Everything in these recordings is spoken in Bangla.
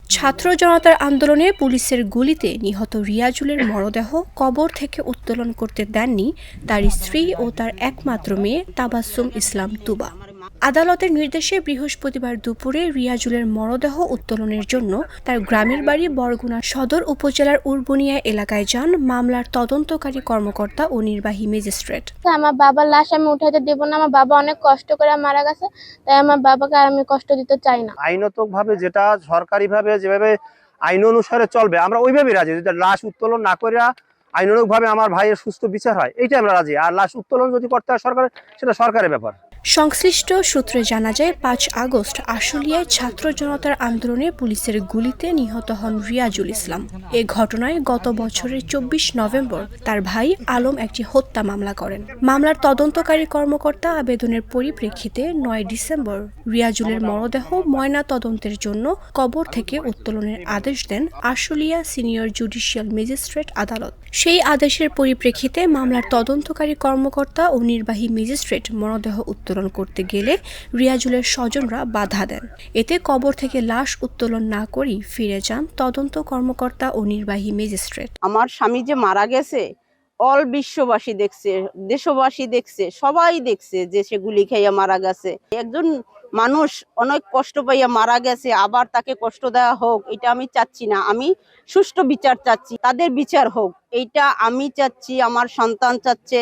ছাত্র জনতার আন্দোলনে পুলিশের গুলিতে নিহত রিয়াজুলের মরদেহ কবর থেকে উত্তোলন করতে দেননি তার স্ত্রী ও তার একমাত্র মেয়ে তাবাসসুম ইসলাম তুবা। আদালতের নির্দেশে বৃহস্পতিবার দুপুরে রিয়াজুলের মরদেহ উত্তোলনের জন্য তার গ্রামের বাড়ি বরগুনা সদর উপজেলার উরবুনিয়া এলাকায় যান মামলার তদন্তকারী কর্মকর্তা ও নির্বাহী ম্যাজিস্ট্রেট। আমার বাবার লাশ আমি উঠাইতে দেব না, আমার বাবা অনেক কষ্ট করে মারা গেছে, তাই আমার বাবাকে আমি কষ্ট দিতে চাই না। আইনতভাবে যেটা সরকারিভাবে যেভাবে আইন অনুসারে চলবে আমরা ওইভাবেই রাজি। যদি লাশ উত্তোলন না করিয়া আইনানুগভাবে আমার ভাইয়ের সুস্থ বিচার হয় এইটা আমরা রাজি। আর লাশ উত্তোলন যদি করতে হয় সরকারের, সেটা সরকারের ব্যাপার। সংশ্লিষ্ট সূত্রে জানা যায় ৫ আগস্ট আশুলিয়ায় ছাত্র জনতার আন্দোলনে পুলিশের গুলিতে নিহত হন রিয়াজুল ইসলাম। এ ঘটনায় গত বছরের ২৪ নভেম্বর তার ভাই আলম একটি হত্যা মামলা করেন। মামলার তদন্তকারী কর্মকর্তা আবেদনের পরিপ্রেক্ষিতে ৯ ডিসেম্বর রিয়াজুলের মরদেহ ময়না তদন্তের জন্য কবর থেকে উত্তোলনের আদেশ দেন আশুলিয়া সিনিয়র জুডিশিয়াল ম্যাজিস্ট্রেট আদালত। সেই আদেশের পরিপ্রেক্ষিতে মামলার তদন্তকারী কর্মকর্তা ও নির্বাহী ম্যাজিস্ট্রেট মরদেহ উত্তোলন করতে গেলে রিয়াজুলের স্বজনরা বাধা দেন। এতে কবর থেকে লাশ উত্তোলন না করেই ফিরে যান তদন্ত কর্মকর্তা ও নির্বাহী ম্যাজিস্ট্রেট। আমার স্বামী যে মারা গেছে অল বিশ্ববাসী দেখছে, দেশবাসী দেখছে, সবাই দেখছে যে সে গুলি খাইয়া মারা গেছে। একজন মানুষ অনেক কষ্ট পাইয়া মারা গেছে, আবার তাকে কষ্ট দেওয়া হোক এটা আমি চাচ্ছি না। আমি সুষ্ঠু বিচার চাচ্ছি, তাদের বিচার হোক এইটা আমি চাচ্ছি, আমার সন্তান চাচ্ছে,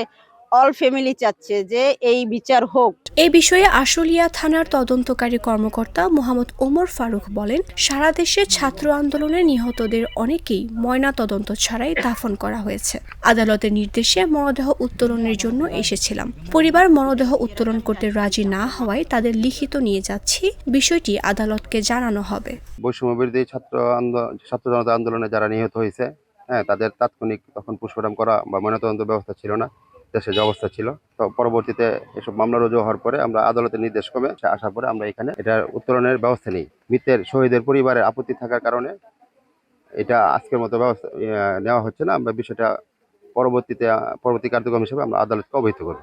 অল ফ্যামিলি চাচ্ছে যে এই বিচার হোক। এই বিষয়ে আশুলিয়া থানার তদন্তকারী কর্মকর্তা মোহাম্মদ ওমর ফারুক বলেন, সারা দেশে ছাত্র আন্দোলনে নিহতদের অনেকেই ময়না তদন্ত ছাড়াই দাফন করা হয়েছে। আদালতের নির্দেশে মরদেহ উত্তোলনের জন্য এসেছিলাম। পরিবার মরদেহ উত্তোলন করতে রাজি না হওয়ায় তাদের লিখিত নিয়ে যাচ্ছি, বিষয়টি আদালতকে জানানো হবে। বৈষম্যবিরোধী ছাত্র জনতা আন্দোলনে যারা নিহত হয়েছে, তাদের তাৎক্ষণিক তখন পোস্টমর্টম করা বা ময়নাতদন্ত ব্যবস্থা ছিল না, দেশে যে অবস্থা ছিল। তো পরবর্তীতে এসব মামলা রুজু হওয়ার পরে আমরা আদালতের নির্দেশ ক্রমে আসার পরে আমরা এখানে এটার উত্তোলনের ব্যবস্থা নিই। মৃতের শহীদের পরিবারের আপত্তি থাকার কারণে এটা আজকের মতো ব্যবস্থা নেওয়া হচ্ছে না। আমরা বিষয়টা পরবর্তী কার্যক্রম হিসেবে আমরা আদালতকে অবহিত করব।